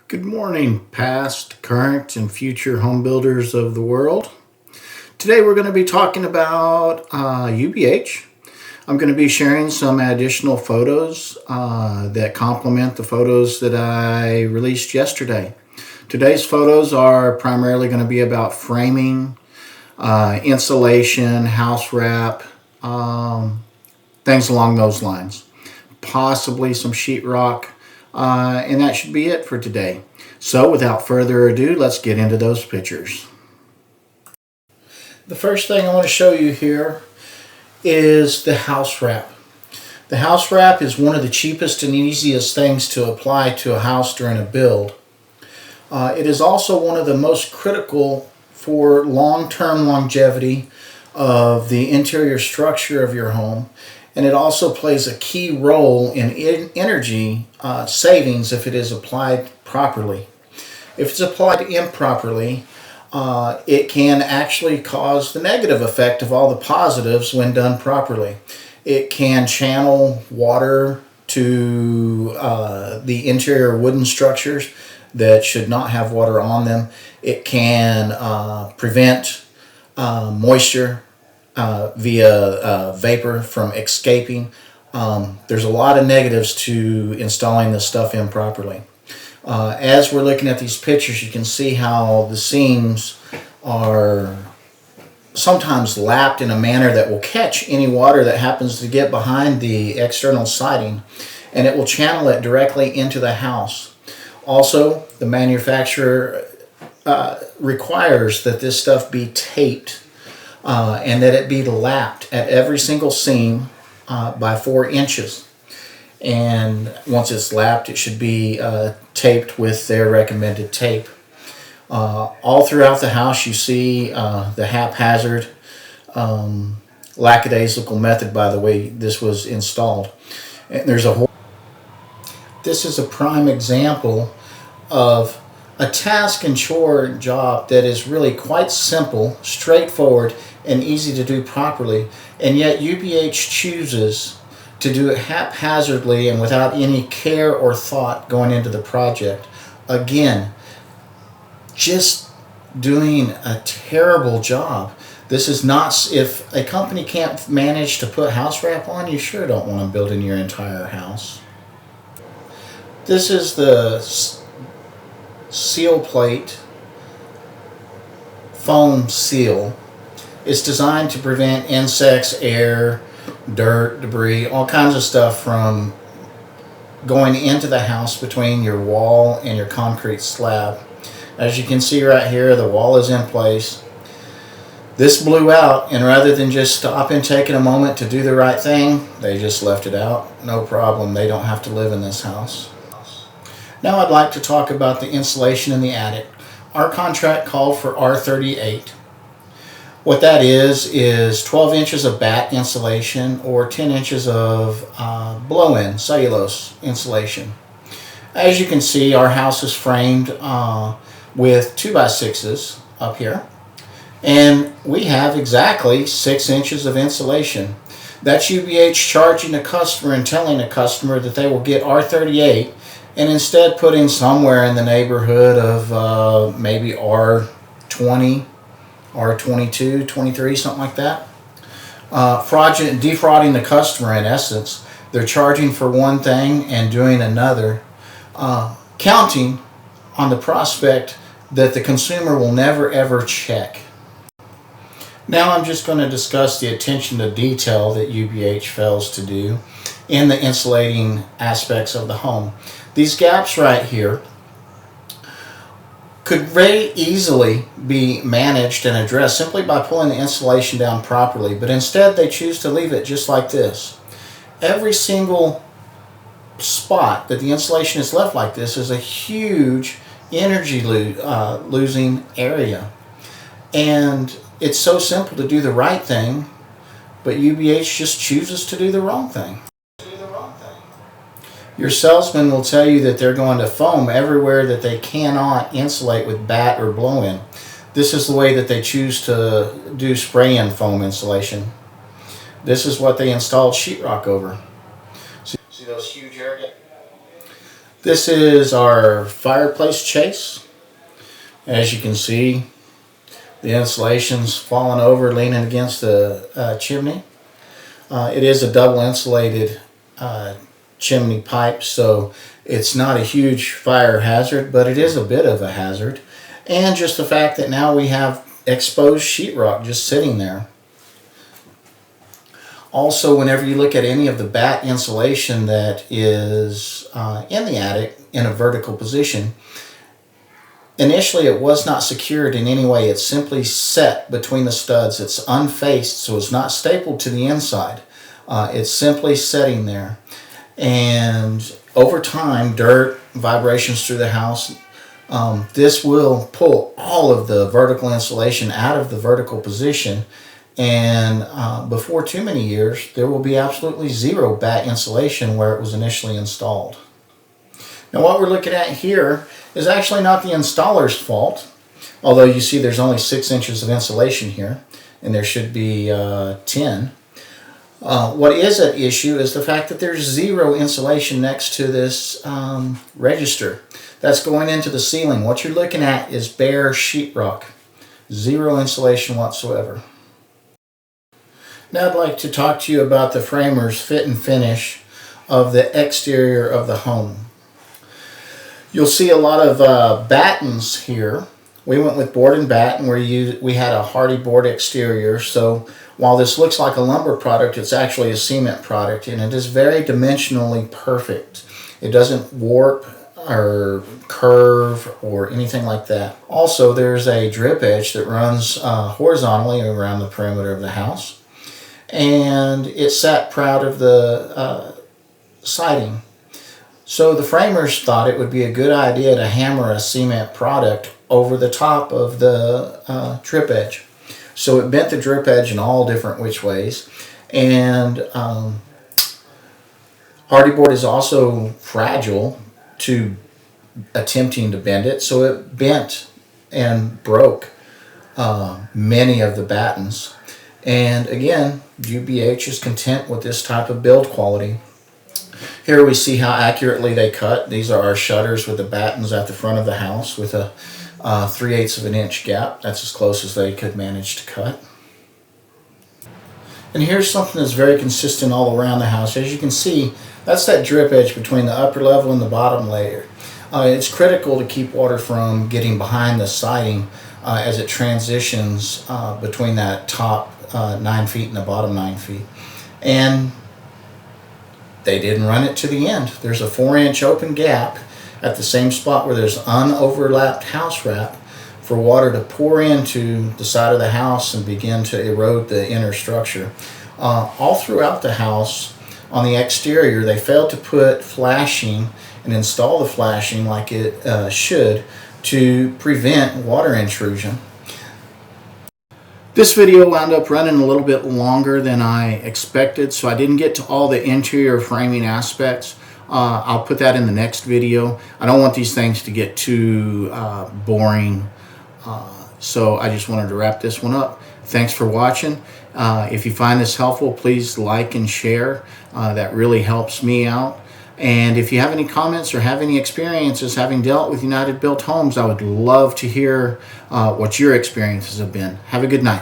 Good morning, past, current, and future home builders of the world. Today we're going to be talking about UBH. I'm going to be sharing some additional photos that complement the photos that I released yesterday. Today's photos are primarily going to be about framing, insulation, house wrap, things along those lines. Possibly some sheetrock, and that should be it for today. So without further ado, let's get into those pictures. The first thing I want to show you here is the house wrap. The house wrap is one of the cheapest and easiest things to apply to a house during a build. It is also one of the most critical for long-term longevity of the interior structure of your home, and it also plays a key role in energy savings if it is applied properly. If it's applied improperly, it can actually cause the negative effect of all the positives when done properly. It can channel water to the interior wooden structures that should not have water on them. It can prevent moisture via vapor from escaping. There's a lot of negatives to installing this stuff improperly. As we're looking at these pictures, you can see how the seams are sometimes lapped in a manner that will catch any water that happens to get behind the external siding, and it will channel it directly into the house. Also, the manufacturer requires that this stuff be taped and that it be lapped at every single seam by 4 inches. And once it's lapped, it should be taped with their recommended tape. All throughout the house you see the haphazard, lackadaisical method by the way this was installed. And this is a prime example of a task and chore job that is really quite simple, straightforward, and easy to do properly, and yet UBH chooses to do it haphazardly and without any care or thought going into the project. Again, just doing a terrible job. This is not, if a company can't manage to put house wrap on, you sure don't want to build in your entire house. This is the seal plate foam seal. It's designed to prevent insects, air, dirt, debris, all kinds of stuff from going into the house between your wall and your concrete slab. As you can see right here, the wall is in place. This blew out, and rather than just stop and taking a moment to do the right thing, they just left it out. No problem, they don't have to live in this house. Now I'd like to talk about the insulation in the attic. Our contract called for R38. What that is 12 inches of batt insulation or 10 inches of blow-in cellulose insulation. As you can see, our house is framed with 2x6s up here, and we have exactly 6 inches of insulation. That's UBH charging the customer and telling the customer that they will get R38 and instead putting somewhere in the neighborhood of maybe R20, R22, 23, something like that. Defrauding the customer in essence. They're charging for one thing and doing another, counting on the prospect that the consumer will never ever check. Now I'm just going to discuss the attention to detail that UBH fails to do in the insulating aspects of the home. These gaps right here could very easily be managed and addressed simply by pulling the insulation down properly, but instead they choose to leave it just like this. Every single spot that the insulation is left like this is a huge energy losing area. And it's so simple to do the right thing, but UBH just chooses to do the wrong thing. Your salesman will tell you that they're going to foam everywhere that they cannot insulate with batt or blow-in. This is the way that they choose to do spray-in foam insulation. This is what they installed sheetrock over. See those huge areas? This is our fireplace chase. As you can see, the insulation's fallen over, leaning against the chimney. It is a double insulated chimney pipe, so it's not a huge fire hazard, but it is a bit of a hazard. And just the fact that now we have exposed sheetrock just sitting there. Also, whenever you look at any of the bat insulation that is in the attic in a vertical position, initially it was not secured in any way. It's simply set between the studs. It's unfaced, so it's not stapled to the inside. It's simply setting there. And over time, dirt, vibrations through the house, this will pull all of the vertical insulation out of the vertical position. And before too many years, there will be absolutely zero bat insulation where it was initially installed. Now what we're looking at here is actually not the installer's fault, although you see there's only 6 inches of insulation here, and there should be 10. What is at issue is the fact that there's zero insulation next to this register. That's going into the ceiling. What you're looking at is bare sheetrock. Zero insulation whatsoever. Now I'd like to talk to you about the framer's fit and finish of the exterior of the home. You'll see a lot of battens here. We went with board and batten where we had a hardy board exterior. So while this looks like a lumber product, it's actually a cement product, and it is very dimensionally perfect. It doesn't warp or curve or anything like that. Also, there's a drip edge that runs horizontally around the perimeter of the house. And it sat proud of the siding. So the framers thought it would be a good idea to hammer a cement product over the top of the drip edge. So it bent the drip edge in all different which ways. And hardy board is also fragile to attempting to bend it, so it bent and broke many of the battens. And again, UBH is content with this type of build quality. Here we see how accurately they cut. These are our shutters with the battens at the front of the house with a 3/8 of an inch gap. That's as close as they could manage to cut. And here's something that's very consistent all around the house. As you can see, that's that drip edge between the upper level and the bottom layer. It's critical to keep water from getting behind the siding as it transitions between that top 9 feet and the bottom 9 feet. And they didn't run it to the end. There's a 4-inch open gap at the same spot where there's unoverlapped house wrap for water to pour into the side of the house and begin to erode the inner structure. All throughout the house, on the exterior, they failed to put flashing and install the flashing like it should to prevent water intrusion. This video wound up running a little bit longer than I expected, so I didn't get to all the interior framing aspects. I'll put that in the next video. I don't want these things to get too boring, so I just wanted to wrap this one up. Thanks for watching. If you find this helpful, please like and share. That really helps me out. And if you have any comments or have any experiences having dealt with United Built Homes, I would love to hear what your experiences have been. Have a good night.